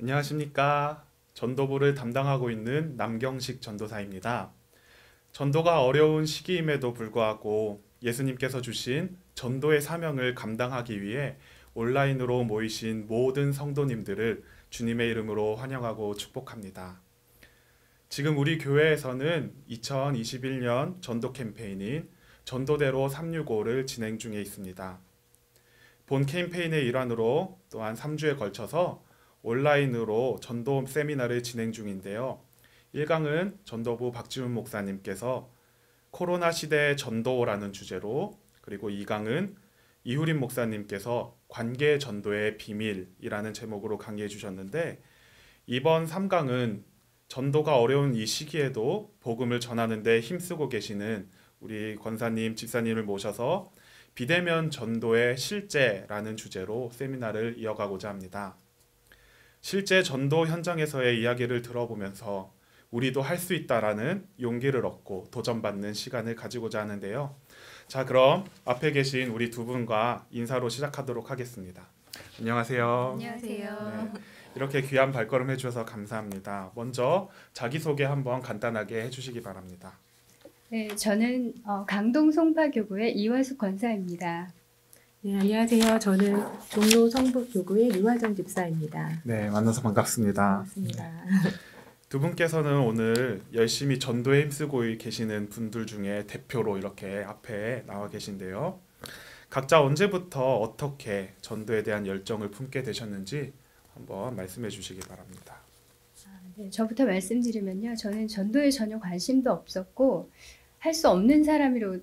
안녕하십니까. 전도부를 담당하고 있는 남경식 전도사입니다. 전도가 어려운 시기임에도 불구하고 예수님께서 주신 전도의 사명을 감당하기 위해 온라인으로 모이신 모든 성도님들을 주님의 이름으로 환영하고 축복합니다. 지금 우리 교회에서는 2021년 전도 캠페인인 전도대로 365를 진행 중에 있습니다. 본 캠페인의 일환으로 또한 3주에 걸쳐서 온라인으로 전도 세미나를 진행 중인데요. 1강은 전도부 박지훈 목사님께서 코로나 시대의 전도라는 주제로, 그리고 2강은 이후림 목사님께서 관계 전도의 비밀이라는 제목으로 강의해 주셨는데, 이번 3강은 전도가 어려운 이 시기에도 복음을 전하는 데 힘쓰고 계시는 우리 권사님, 집사님을 모셔서 비대면 전도의 실제라는 주제로 세미나를 이어가고자 합니다. 실제 전도 현장에서의 이야기를 들어보면서 우리도 할 수 있다라는 용기를 얻고 도전받는 시간을 가지고자 하는데요. 자, 그럼 앞에 계신 우리 두 분과 인사로 시작하도록 하겠습니다. 안녕하세요. 안녕하세요. 네, 이렇게 귀한 발걸음 해주셔서 감사합니다. 먼저 자기소개 한번 간단하게 해주시기 바랍니다. 네, 저는 강동 송파교구의 이화숙 권사입니다. 네, 안녕하세요. 저는 종로 성북교구의 류화정 집사입니다. 네, 만나서 반갑습니다. 반갑습니다. 두 분께서는 오늘 열심히 전도에 힘쓰고 계시는 분들 중에 대표로 이렇게 앞에 나와 계신데요. 각자 언제부터 어떻게 전도에 대한 열정을 품게 되셨는지 한번 말씀해 주시기 바랍니다. 네, 저부터 말씀드리면요. 저는 전도에 전혀 관심도 없었고 할 수 없는 사람이라고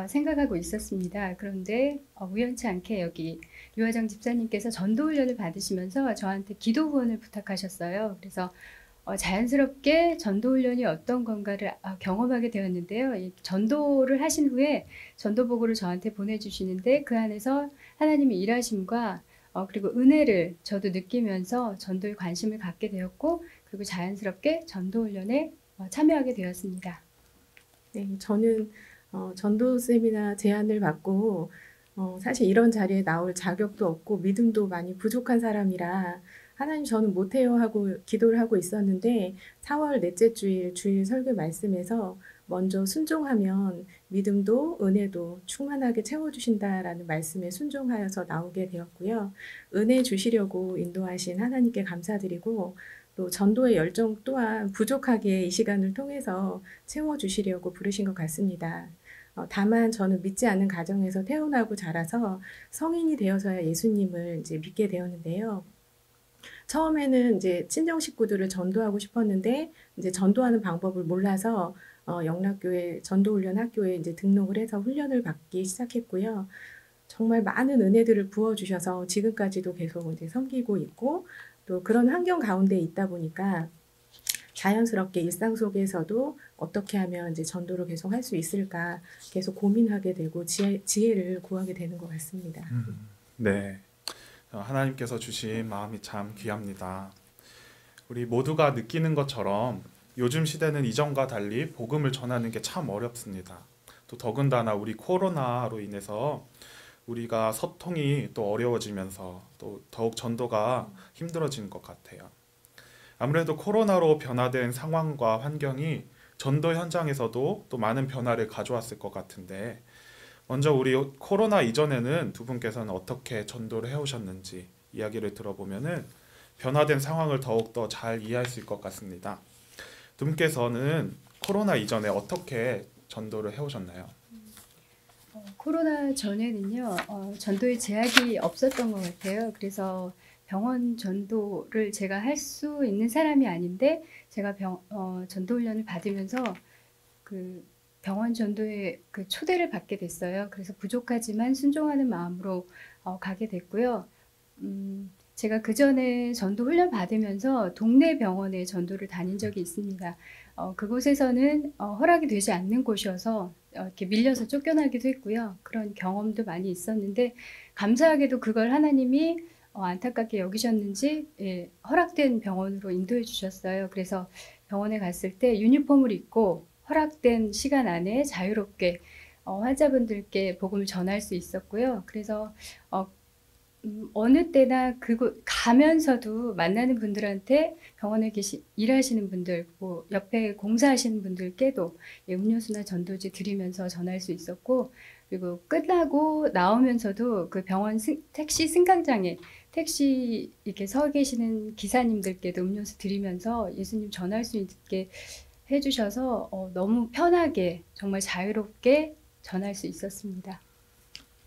생각하고 있었습니다. 그런데 우연치 않게 여기 류화정 집사님께서 전도 훈련을 받으시면서 저한테 기도 후원을 부탁하셨어요. 그래서 자연스럽게 전도 훈련이 어떤 건가를 경험하게 되었는데요. 이 전도를 하신 후에 전도 보고를 저한테 보내주시는데 그 안에서 하나님의 일하심과 그리고 은혜를 저도 느끼면서 전도에 관심을 갖게 되었고, 그리고 자연스럽게 전도 훈련에 참여하게 되었습니다. 네, 저는 전도 세미나 제안을 받고 사실 이런 자리에 나올 자격도 없고 믿음도 많이 부족한 사람이라 하나님 저는 못해요 하고 기도를 하고 있었는데 4월 넷째 주일 설교 말씀에서 먼저 순종하면 믿음도 은혜도 충만하게 채워주신다라는 말씀에 순종하여서 나오게 되었고요. 은혜 주시려고 인도하신 하나님께 감사드리고 또 전도의 열정 또한 부족하게 이 시간을 통해서 채워주시려고 부르신 것 같습니다. 다만 저는 믿지 않는 가정에서 태어나고 자라서 성인이 되어서야 예수님을 이제 믿게 되었는데요. 처음에는 이제 친정 식구들을 전도하고 싶었는데 이제 전도하는 방법을 몰라서 영락교회 전도훈련 학교에 이제 등록을 해서 훈련을 받기 시작했고요. 정말 많은 은혜들을 부어주셔서 지금까지도 계속 이제 섬기고 있고 또 그런 환경 가운데 있다 보니까 자연스럽게 일상 속에서도 어떻게 하면 이제 전도를 계속 할 수 있을까 계속 고민하게 되고 지혜를 구하게 되는 것 같습니다. 네, 하나님께서 주신 마음이 참 귀합니다. 우리 모두가 느끼는 것처럼 요즘 시대는 이전과 달리 복음을 전하는 게 참 어렵습니다. 또 더군다나 우리 코로나로 인해서 우리가 소통이 또 어려워지면서 또 더욱 전도가 힘들어진 것 같아요. 아무래도 코로나로 변화된 상황과 환경이 전도 현장에서도 또 많은 변화를 가져왔을 것 같은데, 먼저 우리 코로나 이전에는 두 분께서는 어떻게 전도를 해오셨는지 이야기를 들어보면은 변화된 상황을 더욱더 잘 이해할 수 있을 것 같습니다. 두 분께서는 코로나 이전에 어떻게 전도를 해오셨나요? 코로나 전에는요, 전도에 제약이 없었던 것 같아요. 그래서 병원 전도를 제가 할 수 있는 사람이 아닌데, 제가 전도 훈련을 받으면서 그 병원 전도에 그 초대를 받게 됐어요. 그래서 부족하지만 순종하는 마음으로 가게 됐고요. 제가 그 전에 전도 훈련 받으면서 동네 병원에 전도를 다닌 적이 있습니다. 그곳에서는 허락이 되지 않는 곳이어서 이렇게 밀려서 쫓겨나기도 했고요. 그런 경험도 많이 있었는데 감사하게도 그걸 하나님이 안타깝게 여기셨는지 허락된 병원으로 인도해 주셨어요. 그래서 병원에 갔을 때 유니폼을 입고 허락된 시간 안에 자유롭게 환자분들께 복음을 전할 수 있었고요. 그래서 어느 때나 그곳 가면서도 만나는 분들한테 병원에 일하시는 분들, 뭐 옆에 공사하시는 분들께도 음료수나 전도지 드리면서 전할 수 있었고, 그리고 끝나고 나오면서도 그 병원 택시 승강장에 택시 이렇게 서 계시는 기사님들께도 음료수 드리면서 예수님 전할 수 있게 해주셔서 너무 편하게 정말 자유롭게 전할 수 있었습니다.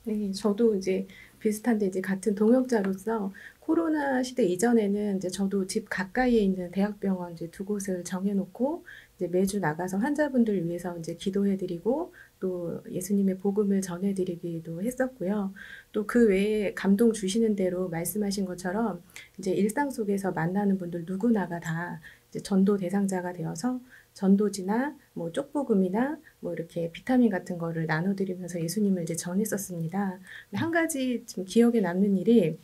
네, 저도 이제 비슷한데 이제 같은 동역자로서 코로나 시대 이전에는 이제 저도 집 가까이에 있는 대학병원 이제 두 곳을 정해놓고 이제 매주 나가서 환자분들 위해서 이제 기도해드리고 또 예수님의 복음을 전해드리기도 했었고요. 또 그 외에 감동 주시는 대로 말씀하신 것처럼 이제 일상 속에서 만나는 분들 누구나가 다 이제 전도 대상자가 되어서 전도지나 뭐 쪽복음이나 뭐 이렇게 비타민 같은 거를 나눠드리면서 예수님을 이제 전했었습니다. 한 가지 좀 기억에 남는 일이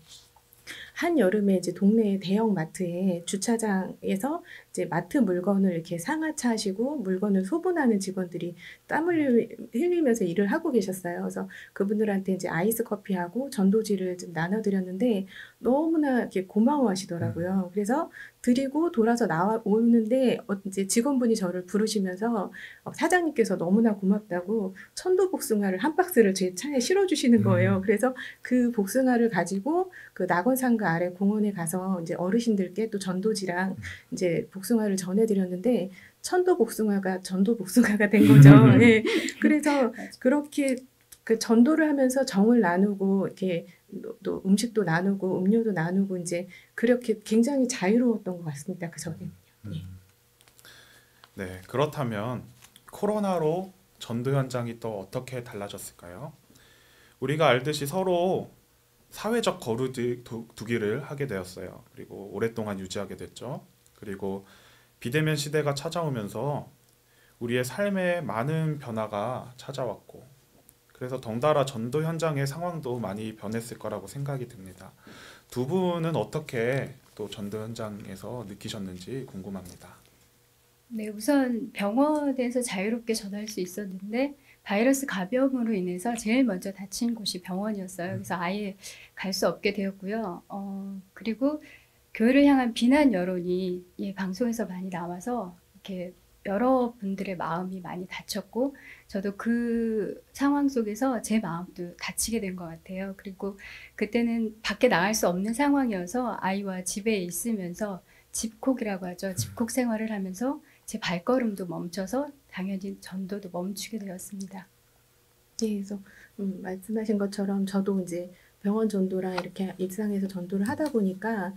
한여름에 이제 동네 대형 마트에 주차장에서 이제 마트 물건을 이렇게 상하차하시고 물건을 소분하는 직원들이 땀을 흘리면서 일을 하고 계셨어요. 그래서 그분들한테 이제 아이스 커피하고 전도지를 좀 나눠드렸는데 너무나 이렇게 고마워하시더라고요. 그래서 드리고 돌아서 나와 오는데 이제 직원분이 저를 부르시면서 사장님께서 너무나 고맙다고 천도 복숭아를 한 박스를 제 차에 실어주시는 거예요. 그래서 그 복숭아를 가지고 그 낙원상가 아래 공원에 가서 이제 어르신들께 또 전도지랑 이제 복숭아를 전해드렸는데 천도 복숭아가 전도 복숭아가 된 거죠. 예. 그래서 그렇게 그 전도를 하면서 정을 나누고 이렇게 또 음식도 나누고 음료도 나누고 이제 그렇게 굉장히 자유로웠던 것 같습니다. 그 전에. 네, 그렇다면 코로나로 전도 현장이 또 어떻게 달라졌을까요? 우리가 알듯이 서로 사회적 거리두기를 하게 되었어요. 그리고 오랫동안 유지하게 됐죠. 그리고 비대면 시대가 찾아오면서 우리의 삶에 많은 변화가 찾아왔고, 그래서 덩달아 전도 현장의 상황도 많이 변했을 거라고 생각이 듭니다. 두 분은 어떻게 또 전도 현장에서 느끼셨는지 궁금합니다. 네, 우선 병원에서 자유롭게 전할 수 있었는데 바이러스 감염으로 인해서 제일 먼저 다친 곳이 병원이었어요. 그래서 아예 갈 수 없게 되었고요. 그리고 교회를 향한 비난 여론이 방송에서 많이 나와서 이렇게 여러분들의 마음이 많이 다쳤고 저도 그 상황 속에서 제 마음도 다치게 된 것 같아요. 그리고 그때는 밖에 나갈 수 없는 상황이어서 아이와 집에 있으면서 집콕이라고 하죠. 집콕 생활을 하면서 제 발걸음도 멈춰서 당연히 전도도 멈추게 되었습니다. 네, 그래서 말씀하신 것처럼 저도 이제 병원 전도랑 이렇게 일상에서 전도를 하다 보니까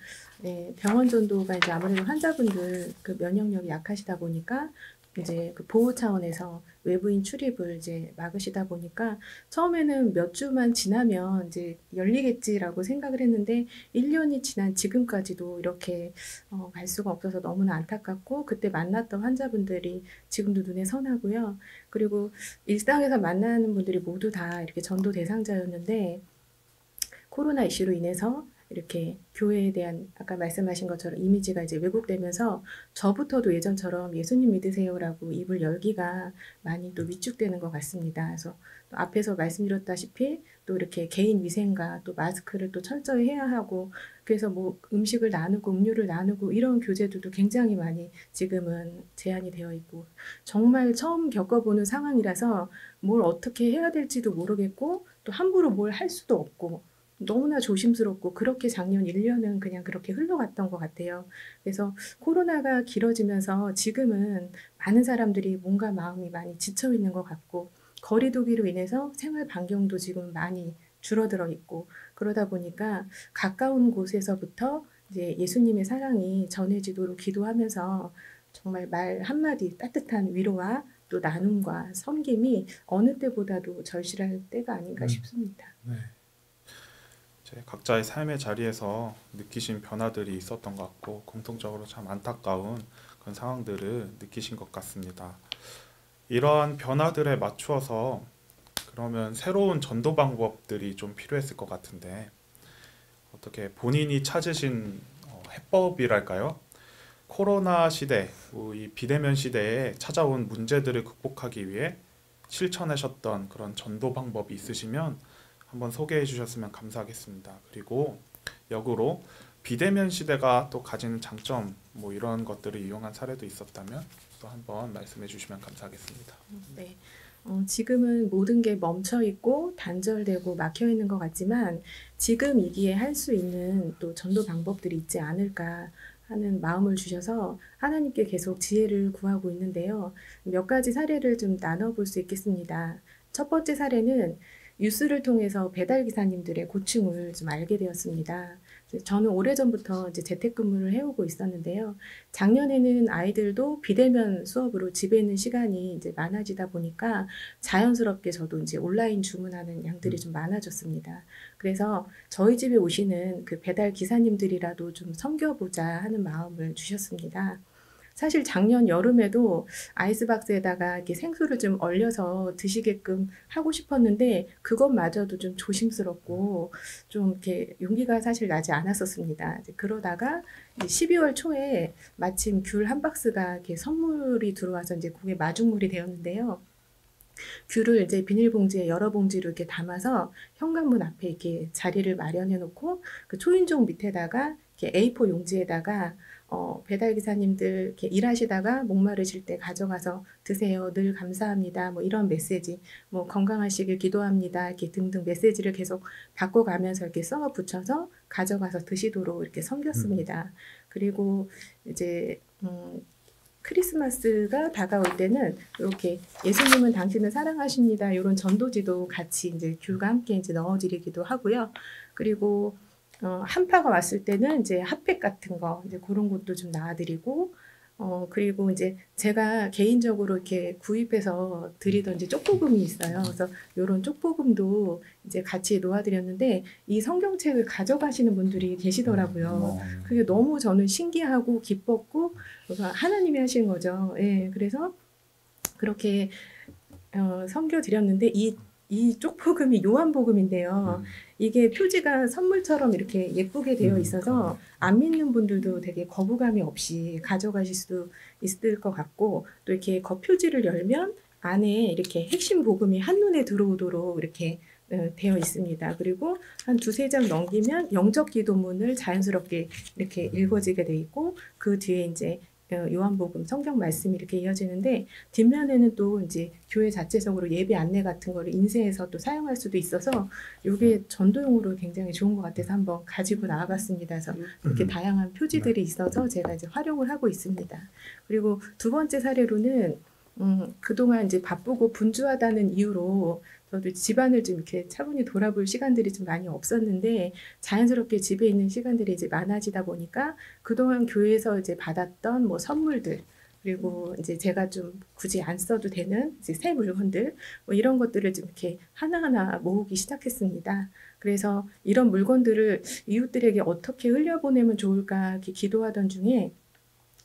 병원 전도가 이제 아무래도 환자분들 그 면역력이 약하시다 보니까 이제 그 보호 차원에서 외부인 출입을 이제 막으시다 보니까 처음에는 몇 주만 지나면 이제 열리겠지라고 생각을 했는데 1년이 지난 지금까지도 이렇게 갈 수가 없어서 너무나 안타깝고 그때 만났던 환자분들이 지금도 눈에 선하고요. 그리고 일상에서 만나는 분들이 모두 다 이렇게 전도 대상자였는데 코로나 이슈로 인해서 이렇게 교회에 대한 아까 말씀하신 것처럼 이미지가 이제 왜곡되면서 저부터도 예전처럼 예수님 믿으세요라고 입을 열기가 많이 또 위축되는 것 같습니다. 그래서 또 앞에서 말씀드렸다시피 또 이렇게 개인 위생과 또 마스크를 또 철저히 해야 하고 그래서 뭐 음식을 나누고 음료를 나누고 이런 교제들도 굉장히 많이 지금은 제한이 되어 있고 정말 처음 겪어보는 상황이라서 뭘 어떻게 해야 될지도 모르겠고 또 함부로 뭘 할 수도 없고 너무나 조심스럽고 그렇게 작년 1년은 그냥 그렇게 흘러갔던 것 같아요. 그래서 코로나가 길어지면서 지금은 많은 사람들이 뭔가 마음이 많이 지쳐 있는 것 같고 거리두기로 인해서 생활 반경도 지금 많이 줄어들어 있고 그러다 보니까 가까운 곳에서부터 이제 예수님의 사랑이 전해지도록 기도하면서 정말 말 한마디 따뜻한 위로와 또 나눔과 섬김이 어느 때보다도 절실할 때가 아닌가 싶습니다. 네. 각자의 삶의 자리에서 느끼신 변화들이 있었던 것 같고 공통적으로 참 안타까운 그런 상황들을 느끼신 것 같습니다. 이러한 변화들에 맞추어서 그러면 새로운 전도 방법들이 좀 필요했을 것 같은데 어떻게 본인이 찾으신 해법이랄까요? 코로나 시대, 이 비대면 시대에 찾아온 문제들을 극복하기 위해 실천하셨던 그런 전도 방법이 있으시면 한번 소개해 주셨으면 감사하겠습니다. 그리고 역으로 비대면 시대가 또 가지는 장점 뭐 이런 것들을 이용한 사례도 있었다면 또 한번 말씀해 주시면 감사하겠습니다. 네. 지금은 모든 게 멈춰 있고 단절되고 막혀 있는 것 같지만 지금 이기에 할 수 있는 또 전도 방법들이 있지 않을까 하는 마음을 주셔서 하나님께 계속 지혜를 구하고 있는데요. 몇 가지 사례를 좀 나눠볼 수 있겠습니다. 첫 번째 사례는 뉴스를 통해서 배달 기사님들의 고충을 좀 알게 되었습니다. 저는 오래전부터 이제 재택근무를 해오고 있었는데요. 작년에는 아이들도 비대면 수업으로 집에 있는 시간이 이제 많아지다 보니까 자연스럽게 저도 이제 온라인 주문하는 양들이 좀 많아졌습니다. 그래서 저희 집에 오시는 그 배달 기사님들이라도 좀 섬겨보자 하는 마음을 주셨습니다. 사실 작년 여름에도 아이스박스에다가 이렇게 생수를 좀 얼려서 드시게끔 하고 싶었는데 그것마저도 좀 조심스럽고 좀 이렇게 용기가 사실 나지 않았었습니다. 이제 그러다가 이제 12월 초에 마침 귤 한 박스가 이렇게 선물이 들어와서 이제 그게 마중물이 되었는데요. 귤을 이제 비닐봉지에 여러 봉지로 이렇게 담아서 현관문 앞에 이렇게 자리를 마련해 놓고 그 초인종 밑에다가 이렇게 A4 용지에다가 배달 기사님들 이렇게 일하시다가 목마르실 때 가져가서 드세요. 늘 감사합니다. 뭐 이런 메시지, 뭐 건강하시길 기도합니다. 이렇게 등등 메시지를 계속 바꿔가면서 이렇게 써 붙여서 가져가서 드시도록 이렇게 섬겼습니다. 그리고 이제 크리스마스가 다가올 때는 이렇게 예수님은 당신을 사랑하십니다. 이런 전도지도 같이 이제 귤과 함께 이제 넣어드리기도 하고요. 그리고 한파가 왔을 때는 이제 핫팩 같은 거 이제 그런 것도 좀 놔드리고 그리고 이제 제가 개인적으로 이렇게 구입해서 드리던 이제 쪽보금이 있어요. 그래서 이런 쪽보금도 이제 같이 놓아드렸는데 이 성경책을 가져가시는 분들이 계시더라고요. 그게 너무 저는 신기하고 기뻤고 그래서 하나님이 하신 거죠. 예, 그래서 그렇게 섬겨드렸는데 이 쪽복음이 요한복음인데요. 이게 표지가 선물처럼 이렇게 예쁘게 되어 있어서 안 믿는 분들도 되게 거부감이 없이 가져가실 수 있을 것 같고 또 이렇게 겉표지를 열면 안에 이렇게 핵심 복음이 한눈에 들어오도록 이렇게 되어 있습니다. 그리고 한 두세 장 넘기면 영적 기도문을 자연스럽게 이렇게 읽어지게 돼 있고 그 뒤에 이제 요한복음 성경 말씀이 이렇게 이어지는데 뒷면에는 또 이제 교회 자체적으로 예배 안내 같은 거를 인쇄해서 또 사용할 수도 있어서 이게 전도용으로 굉장히 좋은 것 같아서 한번 가지고 나와봤습니다. 그래서 이렇게 다양한 표지들이 있어서 제가 이제 활용을 하고 있습니다. 그리고 두 번째 사례로는 그동안 이제 바쁘고 분주하다는 이유로 저도 집안을 좀 이렇게 차분히 돌아볼 시간들이 좀 많이 없었는데 자연스럽게 집에 있는 시간들이 이제 많아지다 보니까 그동안 교회에서 이제 받았던 뭐 선물들 그리고 이제 제가 좀 굳이 안 써도 되는 이제 새 물건들 뭐 이런 것들을 좀 이렇게 하나하나 모으기 시작했습니다. 그래서 이런 물건들을 이웃들에게 어떻게 흘려보내면 좋을까 이렇게 기도하던 중에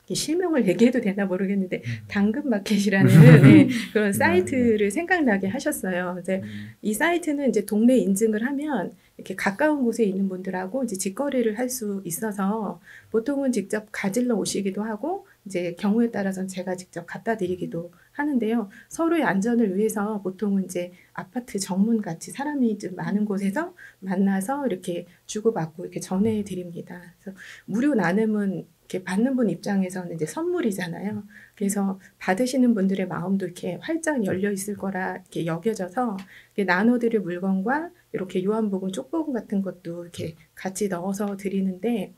실명을 얘기해도 되나 모르겠는데 당근마켓이라는 네, 그런 사이트를 생각나게 하셨어요. 이제 이 사이트는 이제 동네 인증을 하면 이렇게 가까운 곳에 있는 분들하고 이제 직거래를 할 수 있어서 보통은 직접 가지러 오시기도 하고 이제 경우에 따라서는 제가 직접 갖다 드리기도 하는데요. 서로의 안전을 위해서 보통은 이제 아파트 정문 같이 사람이 좀 많은 곳에서 만나서 이렇게 주고받고 이렇게 전해 드립니다. 그래서 무료 나눔은 이렇게 받는 분 입장에서는 이제 선물이잖아요. 그래서 받으시는 분들의 마음도 이렇게 활짝 열려 있을 거라 이렇게 여겨져서 이렇게 나눠드릴 물건과 이렇게 요한복음 쪽복음 같은 것도 이렇게 같이 넣어서 드리는데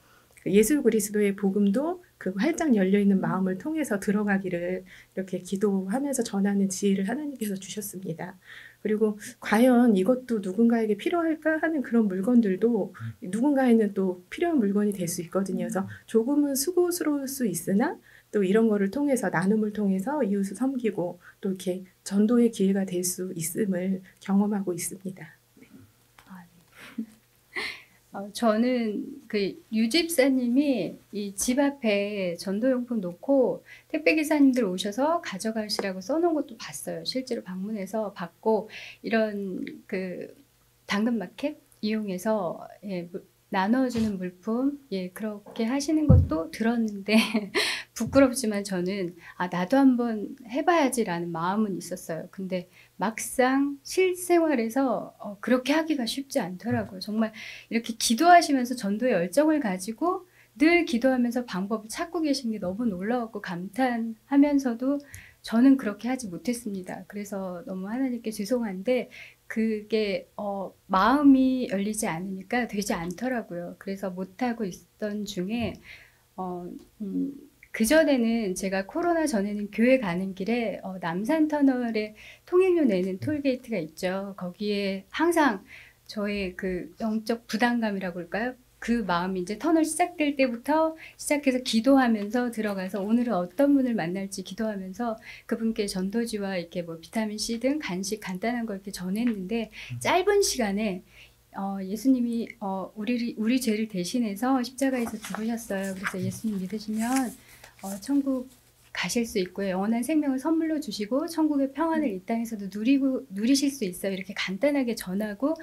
예수 그리스도의 복음도 그 활짝 열려 있는 마음을 통해서 들어가기를 이렇게 기도하면서 전하는 지혜를 하나님께서 주셨습니다. 그리고 과연 이것도 누군가에게 필요할까 하는 그런 물건들도 누군가에는 또 필요한 물건이 될 수 있거든요. 그래서 조금은 수고스러울 수 있으나 또 이런 거를 통해서 나눔을 통해서 이웃을 섬기고 또 이렇게 전도의 기회가 될 수 있음을 경험하고 있습니다. 저는 그 유집사님이 이 집 앞에 전도용품 놓고 택배 기사님들 오셔서 가져가시라고 써놓은 것도 봤어요. 실제로 방문해서 봤고 이런 그 당근마켓 이용해서 나눠주는 물품, 예, 그렇게 하시는 것도 들었는데 부끄럽지만 저는 나도 한번 해봐야지라는 마음은 있었어요. 근데 막상 실생활에서 그렇게 하기가 쉽지 않더라고요. 정말 이렇게 기도하시면서 전도의 열정을 가지고 늘 기도하면서 방법을 찾고 계신 게 너무 놀라웠고 감탄하면서도 저는 그렇게 하지 못했습니다. 그래서 너무 하나님께 죄송한데 그게 마음이 열리지 않으니까 되지 않더라고요. 그래서 못하고 있던 중에 그전에는 제가 코로나 전에는 교회 가는 길에 남산터널에 통행료 내는 톨게이트가 있죠. 거기에 항상 저의 그 영적 부담감이라고 할까요? 그 마음이 이제 터널 시작될 때부터 시작해서 기도하면서 들어가서 오늘은 어떤 분을 만날지 기도하면서 그분께 전도지와 이렇게 뭐 비타민 C 등 간식 간단한 거 이렇게 전했는데 짧은 시간에 예수님이 우리 죄를 대신해서 십자가에서 죽으셨어요. 그래서 예수님 믿으시면 천국 가실 수 있고요. 영원한 생명을 선물로 주시고 천국의 평안을 이 땅에서도 누리실 수 있어요. 이렇게 간단하게 전하고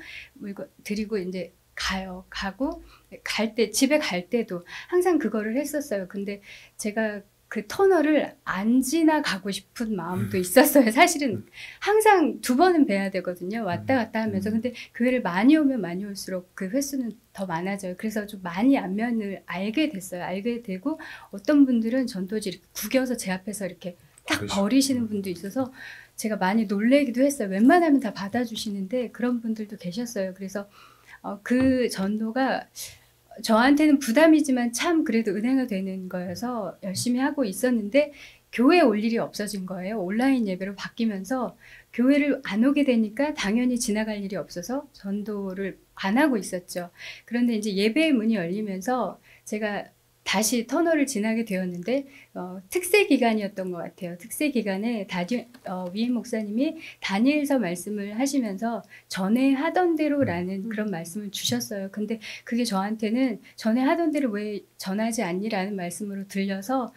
드리고 이제 가고 집에 갈 때도 항상 그거를 했었어요. 근데 제가 그 터널을 안 지나가고 싶은 마음도 있었어요. 사실은 항상 2번은 뵈야 되거든요. 왔다 갔다 하면서. 근데 교회를 많이 오면 많이 올수록 그 횟수는 더 많아져요. 그래서 좀 많이 안면을 알게 됐어요. 알게 되고 어떤 분들은 전도지 이렇게 구겨서 제 앞에서 이렇게 딱 버리시는 분도 있어서 제가 많이 놀래기도 했어요. 웬만하면 다 받아주시는데 그런 분들도 계셨어요. 그래서 그 전도가 저한테는 부담이지만 참 그래도 은혜가 되는 거여서 열심히 하고 있었는데 교회에 올 일이 없어진 거예요. 온라인 예배로 바뀌면서 교회를 안 오게 되니까 당연히 지나갈 일이 없어서 전도를 안 하고 있었죠. 그런데 이제 예배의 문이 열리면서 제가 다시 터널을 지나게 되었는데 특세 기간이었던 것 같아요. 특세 기간에 위임 목사님이 다니엘서 말씀을 하시면서 전에 하던 대로라는 그런 말씀을 주셨어요. 근데 그게 저한테는 전에 하던 대로 왜 전하지 않니라는 말씀으로 들려서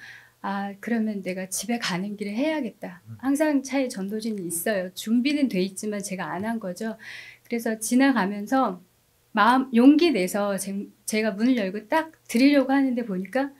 그러면 내가 집에 가는 길에 해야겠다. 항상 차에 전도진이 있어요. 준비는 돼 있지만 제가 안 한 거죠. 그래서 지나가면서 용기 내서 제가 문을 열고 딱 드리려고 하는데 보니까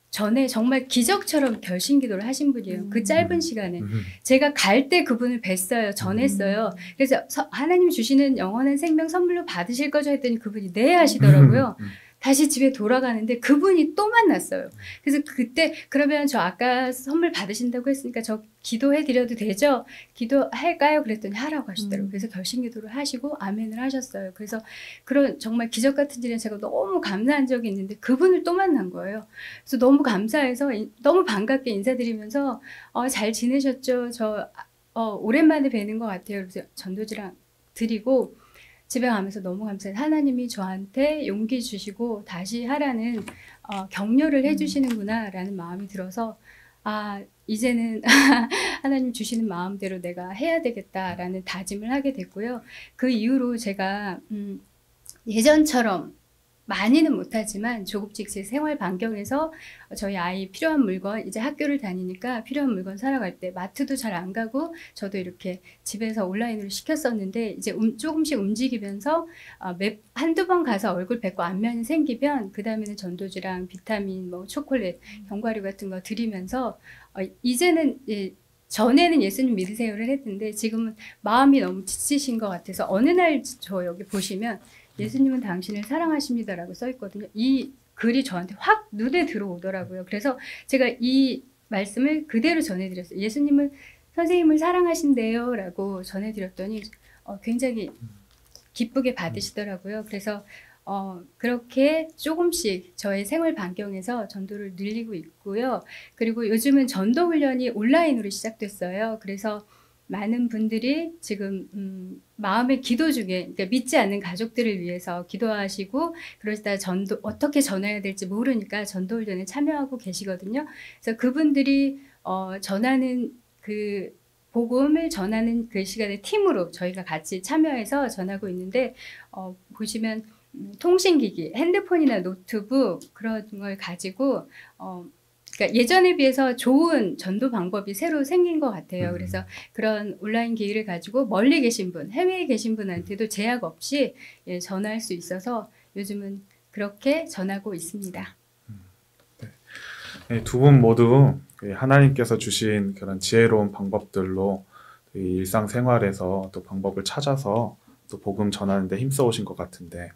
전에 정말 기적처럼 결심 기도를 하신 분이에요. 그 짧은 시간에. 제가 갈 때 그분을 뵀어요. 전했어요. 그래서 하나님 주시는 영원한 생명 선물로 받으실 거죠 했더니 그분이 네 하시더라고요. 다시 집에 돌아가는데 그분이 또 만났어요. 그래서 그때 그러면 저 아까 선물 받으신다고 했으니까 저 기도해 드려도 되죠? 기도할까요? 그랬더니 하라고 하시더라고요. 그래서 결심 기도를 하시고 아멘을 하셨어요. 그래서 그런 정말 기적 같은 일에 제가 너무 감사한 적이 있는데 그분을 또 만난 거예요. 그래서 너무 감사해서 너무 반갑게 인사드리면서 잘 지내셨죠? 저 오랜만에 뵈는 것 같아요. 그래서 전도지랑 드리고 집에 가면서 너무 감사해요. 하나님이 저한테 용기 주시고 다시 하라는 격려를 해주시는구나 라는 마음이 들어서 이제는 하나님 주시는 마음대로 내가 해야 되겠다라는 다짐을 하게 됐고요. 그 이후로 제가 예전처럼 많이는 못하지만 조금씩 제 생활 반경에서 저희 아이 필요한 물건, 이제 학교를 다니니까 필요한 물건 사러 갈 때 마트도 잘 안 가고 저도 이렇게 집에서 온라인으로 시켰었는데 이제 조금씩 움직이면서 한두 번 가서 얼굴 뵙고 안면이 생기면 그 다음에는 전도지랑 비타민, 뭐 초콜릿, 견과류 같은 거 드리면서 이제는 전에는 예수님 믿으세요를 했는데 지금은 마음이 너무 지치신 것 같아서 어느 날 저 여기 보시면 예수님은 당신을 사랑하십니다라고 써 있거든요. 이 글이 저한테 확 눈에 들어오더라고요. 그래서 제가 이 말씀을 그대로 전해드렸어요. 예수님은 선생님을 사랑하신대요 라고 전해드렸더니 굉장히 기쁘게 받으시더라고요. 그래서 그렇게 조금씩 저의 생활 반경에서 전도를 늘리고 있고요. 그리고 요즘은 전도 훈련이 온라인으로 시작됐어요. 그래서 많은 분들이 지금 마음의 기도 중에 그러니까 믿지 않는 가족들을 위해서 기도하시고 그러시다 어떻게 전해야 될지 모르니까 전도 훈련에 참여하고 계시거든요. 그래서 그분들이 전하는 그 복음을 전하는 그 시간에 팀으로 저희가 같이 참여해서 전하고 있는데 보시면 통신기기, 핸드폰이나 노트북 그런 걸 가지고 그러니까 예전에 비해서 좋은 전도 방법이 새로 생긴 것 같아요. 그래서 그런 온라인 기기를 가지고 멀리 계신 분, 해외에 계신 분한테도 제약 없이 전화할 수 있어서 요즘은 그렇게 전하고 있습니다. 네, 두 분 모두 하나님께서 주신 그런 지혜로운 방법들로 이 일상생활에서 또 방법을 찾아서 또 복음 전하는 데 힘써 오신 것 같은데,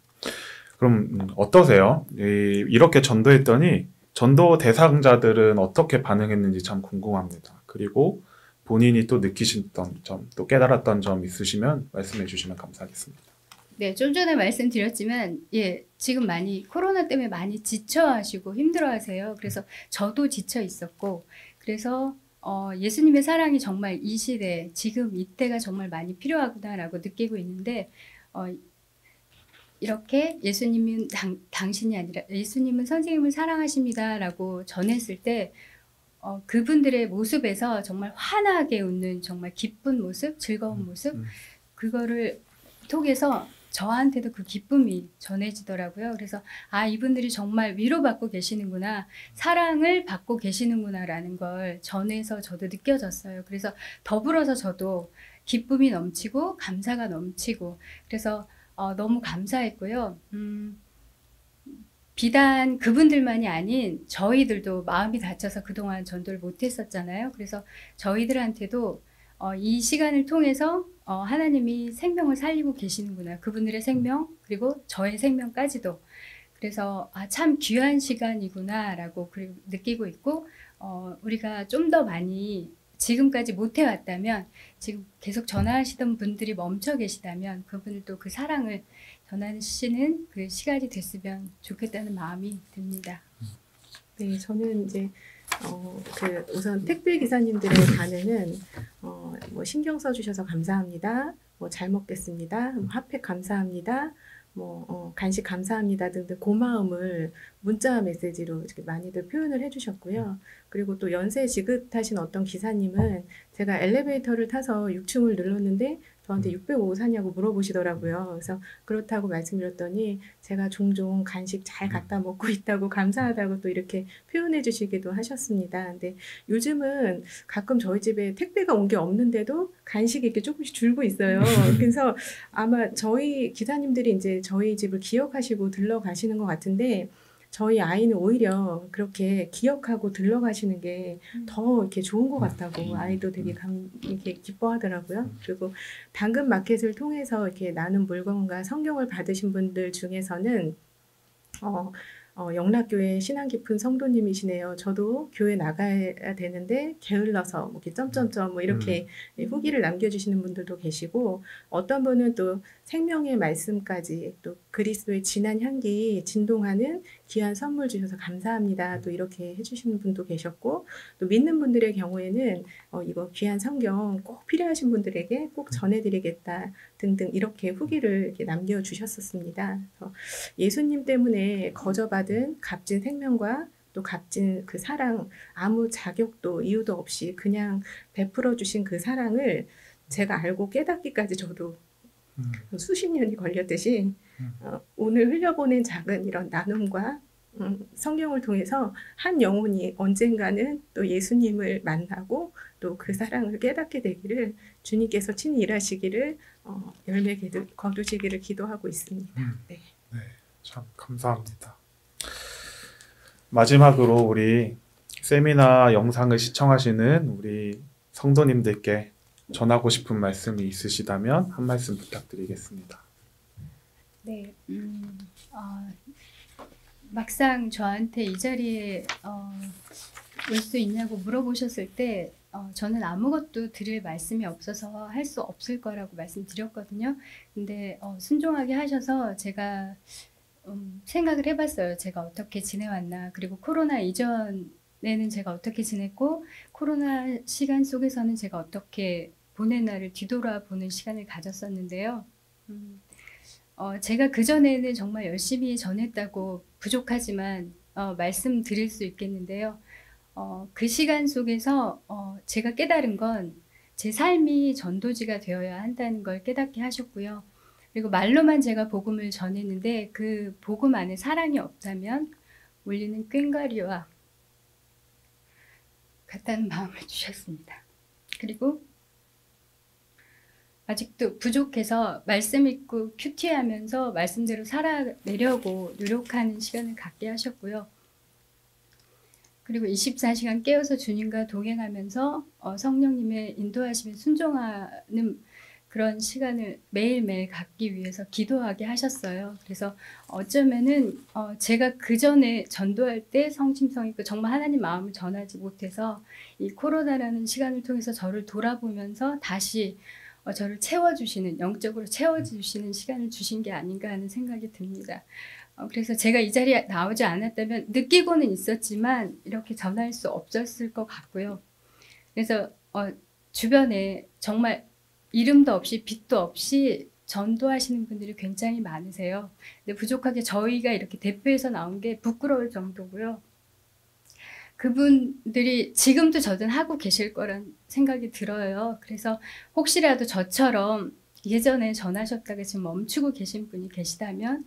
그럼 어떠세요? 이렇게 전도했더니 전도 대상자들은 어떻게 반응했는지 참 궁금합니다. 그리고 본인이 또 느끼셨던 점, 또 깨달았던 점 있으시면 말씀해 주시면 감사하겠습니다. 네, 좀 전에 말씀드렸지만, 예, 지금 많이 코로나 때문에 많이 지쳐하시고 힘들어하세요. 그래서 저도 지쳐 있었고, 그래서 예수님의 사랑이 정말 이 시대, 지금 이때가 정말 많이 필요하구나라고 느끼고 있는데, 이렇게 예수님은 당신이 아니라 예수님은 선생님을 사랑하십니다라고 전했을 때, 그분들의 모습에서 정말 환하게 웃는 정말 기쁜 모습, 즐거운 모습, 그거를 통해서 저한테도 그 기쁨이 전해지더라고요. 그래서 이분들이 정말 위로받고 계시는구나, 사랑을 받고 계시는구나라는 걸 전해서 저도 느껴졌어요. 그래서 더불어서 저도 기쁨이 넘치고 감사가 넘치고, 그래서 너무 감사했고요. 비단 그분들만이 아닌 저희들도 마음이 다쳐서 그동안 전도를 못했었잖아요. 그래서 저희들한테도 이 시간을 통해서 하나님이 생명을 살리고 계시는구나. 그분들의 생명, 그리고 저의 생명까지도. 그래서 참 귀한 시간이구나라고 느끼고 있고, 우리가 좀 더 많이 지금까지 못해왔다면, 지금 계속 전하시던 분들이 멈춰 계시다면 그분들도 그 사랑을 전하시는 그 시간이 됐으면 좋겠다는 마음이 듭니다. 네, 저는 이제 우선 택배 기사님들의 반응은 뭐 신경 써주셔서 감사합니다. 뭐 잘 먹겠습니다. 뭐 핫팩 감사합니다. 뭐 간식 감사합니다 등등 고마움을 문자 메시지로 이렇게 많이들 표현을 해주셨고요. 그리고 또 연세 지긋하신 어떤 기사님은 제가 엘리베이터를 타서 6층을 눌렀는데 저한테 605 사냐고 물어보시더라고요. 그래서 그렇다고 말씀드렸더니 제가 종종 간식 잘 갖다 먹고 있다고 감사하다고 또 이렇게 표현해 주시기도 하셨습니다. 근데 요즘은 가끔 저희 집에 택배가 온 게 없는데도 간식이 이렇게 조금씩 줄고 있어요. 그래서 아마 저희 기사님들이 이제 저희 집을 기억하시고 들러가시는 것 같은데, 저희 아이는 오히려 그렇게 기억하고 들러가시는 게 더 이렇게 좋은 것 같다고 아이도 되게 이렇게 기뻐하더라고요. 그리고 당근 마켓을 통해서 이렇게 나눈 물건과 성경을 받으신 분들 중에서는 영락교회 신앙 깊은 성도님이시네요. 저도 교회 나가야 되는데 게을러서 뭐 이렇게 점점점 뭐 이렇게 후기를 남겨주시는 분들도 계시고, 어떤 분은 또 생명의 말씀까지 또 그리스도의 진한 향기 진동하는 귀한 선물 주셔서 감사합니다. 또 이렇게 해주시는 분도 계셨고, 또 믿는 분들의 경우에는 이거 귀한 성경 꼭 필요하신 분들에게 꼭 전해드리겠다 등등 이렇게 후기를 이렇게 남겨주셨었습니다. 예수님 때문에 거저받은 값진 생명과 또 값진 그 사랑, 아무 자격도 이유도 없이 그냥 베풀어 주신 그 사랑을 제가 알고 깨닫기까지 저도 수십 년이 걸렸듯이 오늘 흘려보낸 작은 이런 나눔과 성경을 통해서 한 영혼이 언젠가는 또 예수님을 만나고 또 그 사랑을 깨닫게 되기를 주님께서 친히 일하시기를 열매 거두시기를 기도하고 있습니다. 네. 네, 참 감사합니다. 마지막으로 우리 세미나 영상을 시청하시는 우리 성도님들께 전하고 싶은 말씀이 있으시다면 한 말씀 부탁드리겠습니다. 네, 막상 저한테 이 자리에 올 수 있냐고 물어보셨을 때 저는 아무것도 드릴 말씀이 없어서 할 수 없을 거라고 말씀드렸거든요. 근데 순종하게 하셔서 제가 생각을 해봤어요. 제가 어떻게 지내왔나. 그리고 코로나 이전에는 제가 어떻게 지냈고, 코로나 시간 속에서는 제가 어떻게 보낸 날을 뒤돌아보는 시간을 가졌었는데요. 제가 그전에는 정말 열심히 전했다고 부족하지만 말씀드릴 수 있겠는데요. 그 시간 속에서 제가 깨달은 건 제 삶이 전도지가 되어야 한다는 걸 깨닫게 하셨고요. 그리고 말로만 제가 복음을 전했는데 그 복음 안에 사랑이 없다면 울리는 꽹과리와 같다는 마음을 주셨습니다. 그리고 아직도 부족해서 말씀 읽고 큐티하면서 말씀대로 살아내려고 노력하는 시간을 갖게 하셨고요. 그리고 24시간 깨어서 주님과 동행하면서 성령님의 인도하심에 순종하는 그런 시간을 매일매일 갖기 위해서 기도하게 하셨어요. 그래서 어쩌면은 제가 그 전에 전도할 때 성심성 있고 정말 하나님 마음을 전하지 못해서 이 코로나라는 시간을 통해서 저를 돌아보면서 다시 저를 채워주시는, 영적으로 채워주시는 시간을 주신 게 아닌가 하는 생각이 듭니다. 그래서 제가 이 자리에 나오지 않았다면 느끼고는 있었지만 이렇게 전할 수 없었을 것 같고요. 그래서 주변에 정말 이름도 없이 빛도 없이 전도하시는 분들이 굉장히 많으세요. 근데 부족하게 저희가 이렇게 대표해서 나온 게 부끄러울 정도고요. 그분들이 지금도 저든 하고 계실 거란 생각이 들어요. 그래서 혹시라도 저처럼 예전에 전하셨다가 지금 멈추고 계신 분이 계시다면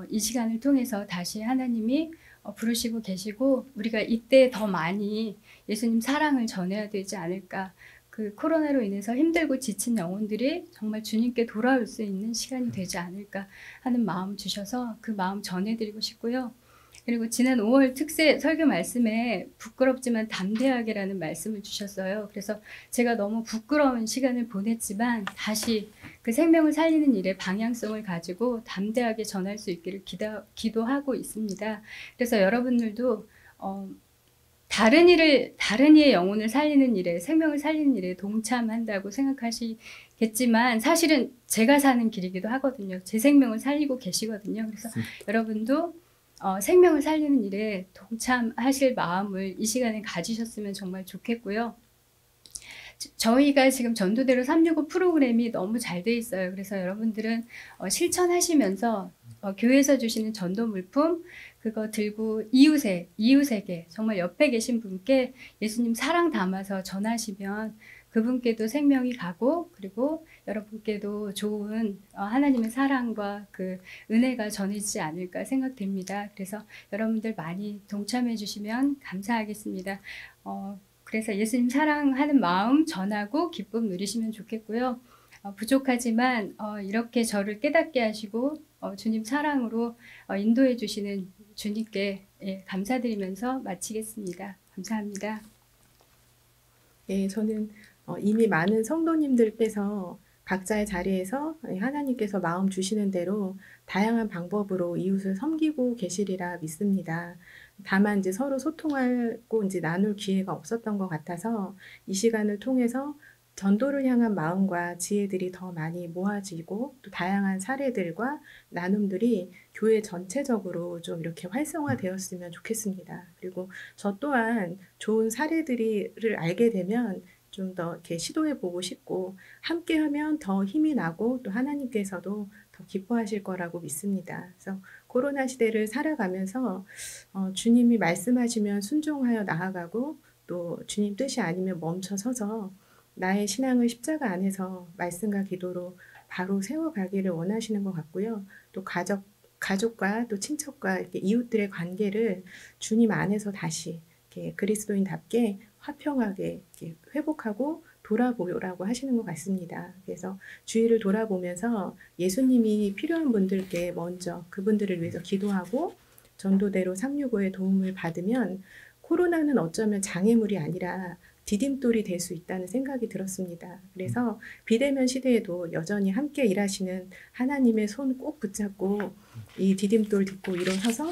이 시간을 통해서 다시 하나님이 부르시고 계시고 우리가 이때 더 많이 예수님 사랑을 전해야 되지 않을까. 그 코로나로 인해서 힘들고 지친 영혼들이 정말 주님께 돌아올 수 있는 시간이 되지 않을까 하는 마음 주셔서 그 마음 전해드리고 싶고요. 그리고 지난 5월 특세 설교 말씀에 부끄럽지만 담대하게라는 말씀을 주셨어요. 그래서 제가 너무 부끄러운 시간을 보냈지만 다시 그 생명을 살리는 일에 방향성을 가지고 담대하게 전할 수 있기를 기도하고 있습니다. 그래서 여러분들도 다른 이의 영혼을 살리는 일에, 생명을 살리는 일에 동참한다고 생각하시겠지만 사실은 제가 사는 길이기도 하거든요. 제 생명을 살리고 계시거든요. 그래서 여러분도 생명을 살리는 일에 동참하실 마음을 이 시간에 가지셨으면 정말 좋겠고요. 저희가 지금 전도대로 365 프로그램이 너무 잘 돼 있어요. 그래서 여러분들은 실천하시면서 교회에서 주시는 전도 물품 그거 들고 이웃에게 정말 옆에 계신 분께 예수님 사랑 담아서 전하시면 그분께도 생명이 가고 그리고 여러분께도 좋은 하나님의 사랑과 그 은혜가 전해지지 않을까 생각됩니다. 그래서 여러분들 많이 동참해 주시면 감사하겠습니다. 그래서 예수님 사랑하는 마음 전하고 기쁨 누리시면 좋겠고요. 부족하지만 이렇게 저를 깨닫게 하시고 주님 사랑으로 인도해 주시는 주님께 감사드리면서 마치겠습니다. 감사합니다. 네, 저는 이미 많은 성도님들께서 각자의 자리에서 하나님께서 마음 주시는 대로 다양한 방법으로 이웃을 섬기고 계시리라 믿습니다. 다만 이제 서로 소통하고 이제 나눌 기회가 없었던 것 같아서 이 시간을 통해서 전도를 향한 마음과 지혜들이 더 많이 모아지고 또 다양한 사례들과 나눔들이 교회 전체적으로 좀 이렇게 활성화되었으면 좋겠습니다. 그리고 저 또한 좋은 사례들을 알게 되면 좀 더 이렇게 시도해 보고 싶고 함께하면 더 힘이 나고 또 하나님께서도 더 기뻐하실 거라고 믿습니다. 그래서 코로나 시대를 살아가면서 주님이 말씀하시면 순종하여 나아가고 또 주님 뜻이 아니면 멈춰서서 나의 신앙을 십자가 안에서 말씀과 기도로 바로 세워가기를 원하시는 것 같고요. 또 가족과 또 친척과 이렇게 이웃들의 관계를 주님 안에서 다시 이렇게 그리스도인답게 화평하게 이렇게 회복하고 돌아보라고 하시는 것 같습니다. 그래서 주위를 돌아보면서 예수님이 필요한 분들께 먼저 그분들을 위해서 기도하고 전도대로 365의 도움을 받으면 코로나는 어쩌면 장애물이 아니라 디딤돌이 될 수 있다는 생각이 들었습니다. 그래서 비대면 시대에도 여전히 함께 일하시는 하나님의 손 꼭 붙잡고 이 디딤돌 딛고 일어서서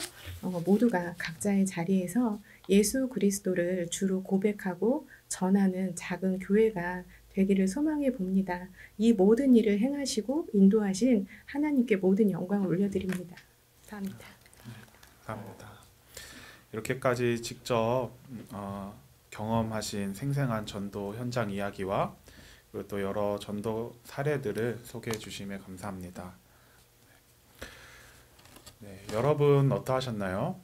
모두가 각자의 자리에서 예수 그리스도를 주로 고백하고 전하는 작은 교회가 되기를 소망해 봅니다. 이 모든 일을 행하시고 인도하신 하나님께 모든 영광을 올려드립니다. 감사합니다. 감사합니다. 이렇게까지 직접 경험하신 생생한 전도 현장 이야기와 그리고 또 여러 전도 사례들을 소개해 주심에 감사합니다. 네, 여러분 어떠하셨나요?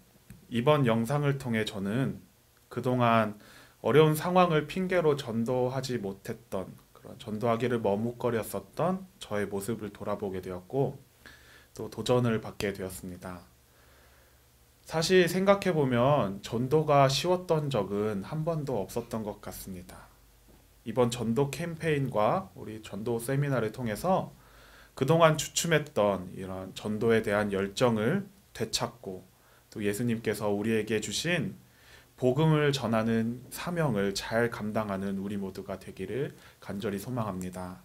이번 영상을 통해 저는 그동안 어려운 상황을 핑계로 전도하지 못했던 그런 전도하기를 머뭇거렸었던 저의 모습을 돌아보게 되었고 또 도전을 받게 되었습니다. 사실 생각해보면 전도가 쉬웠던 적은 한 번도 없었던 것 같습니다. 이번 전도 캠페인과 우리 전도 세미나를 통해서 그동안 주춤했던 이런 전도에 대한 열정을 되찾고 또 예수님께서 우리에게 주신 복음을 전하는 사명을 잘 감당하는 우리 모두가 되기를 간절히 소망합니다.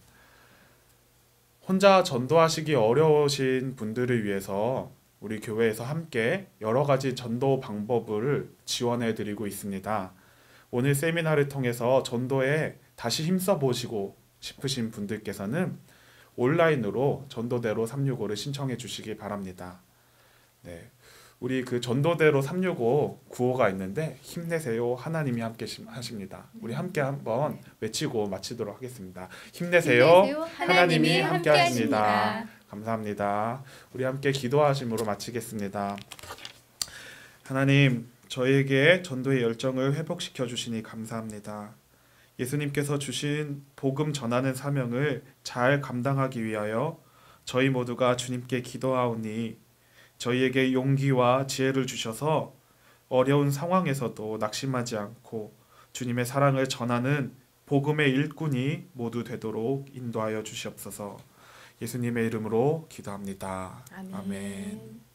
혼자 전도하시기 어려우신 분들을 위해서 우리 교회에서 함께 여러 가지 전도 방법을 지원해 드리고 있습니다. 오늘 세미나를 통해서 전도에 다시 힘써 보시고 싶으신 분들께서는 온라인으로 전도대로 365를 신청해 주시기 바랍니다. 네. 우리 그 전도대로 365 구호가 있는데 힘내세요. 하나님이 함께 하십니다. 우리 함께 한번 외치고 마치도록 하겠습니다. 힘내세요. 하나님이 함께 하십니다. 감사합니다. 우리 함께 기도하심으로 마치겠습니다. 하나님, 저에게 전도의 열정을 회복시켜 주시니 감사합니다. 예수님께서 주신 복음 전하는 사명을 잘 감당하기 위하여 저희 모두가 주님께 기도하오니 저희에게 용기와 지혜를 주셔서 어려운 상황에서도 낙심하지 않고 주님의 사랑을 전하는 복음의 일꾼이 모두 되도록 인도하여 주시옵소서. 예수님의 이름으로 기도합니다. 아멘. 아멘.